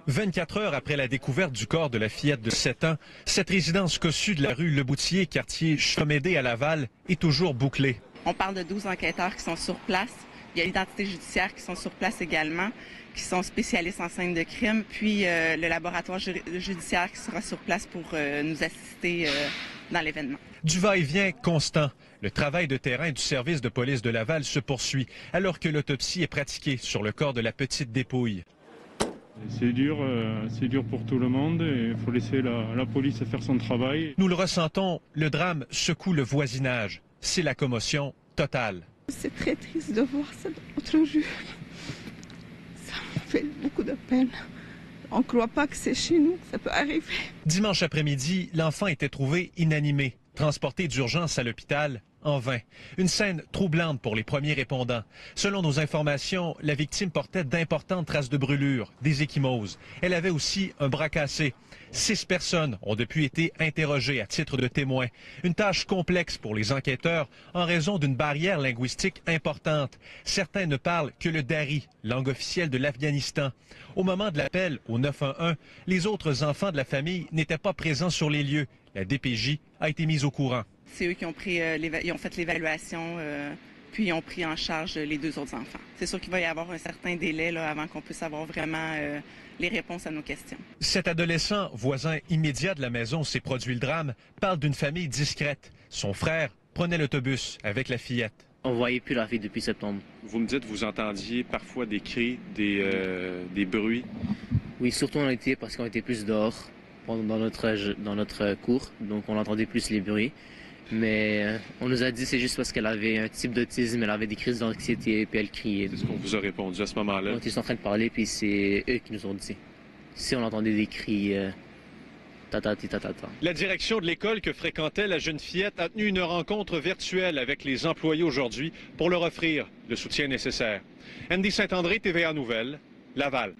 24 heures après la découverte du corps de la fillette de 7 ans, cette résidence cossue de la rue Leboutier, quartier Chomédé à Laval, est toujours bouclée. On parle de 12 enquêteurs qui sont sur place. Il y a l'identité judiciaire qui sont sur place également, qui sont spécialistes en scène de crime, puis le laboratoire judiciaire qui sera sur place pour nous assister dans l'événement. Du va-et-vient constant. Le travail de terrain du service de police de Laval se poursuit, alors que l'autopsie est pratiquée sur le corps de la petite dépouille. C'est dur pour tout le monde et il faut laisser la police faire son travail. Nous le ressentons, le drame secoue le voisinage. C'est la commotion totale. C'est très triste de voir ça dans notre rue. Ça me fait beaucoup de peine. On ne croit pas que c'est chez nous que ça peut arriver. Dimanche après-midi, l'enfant était trouvé inanimé, transporté d'urgence à l'hôpital. En vain. Une scène troublante pour les premiers répondants. Selon nos informations, la victime portait d'importantes traces de brûlures, des ecchymoses. Elle avait aussi un bras cassé. 6 personnes ont depuis été interrogées à titre de témoins. Une tâche complexe pour les enquêteurs en raison d'une barrière linguistique importante. Certains ne parlent que le dari, langue officielle de l'Afghanistan. Au moment de l'appel au 911, les autres enfants de la famille n'étaient pas présents sur les lieux. La DPJ a été mise au courant. C'est eux qui ont pris, ils ont fait l'évaluation, puis ils ont pris en charge les 2 autres enfants. C'est sûr qu'il va y avoir un certain délai là, avant qu'on puisse avoir vraiment les réponses à nos questions. Cet adolescent, voisin immédiat de la maison où s'est produit le drame, parle d'une famille discrète. Son frère prenait l'autobus avec la fillette. On ne voyait plus la fille depuis septembre. Vous me dites, vous entendiez parfois des cris, des bruits? Oui, surtout en été parce qu'on était plus dehors dans notre cours, donc on entendait plus les bruits. Mais on nous a dit que c'est juste parce qu'elle avait un type d'autisme, elle avait des crises d'anxiété, puis elle criait. C'est ce qu'on vous a répondu à ce moment-là? On était en train de parler, puis c'est eux qui nous ont dit. Si on entendait des cris, tatati tatata. La direction de l'école que fréquentait la jeune fillette a tenu une rencontre virtuelle avec les employés aujourd'hui pour leur offrir le soutien nécessaire. Andy Saint-André, TVA Nouvelles, Laval.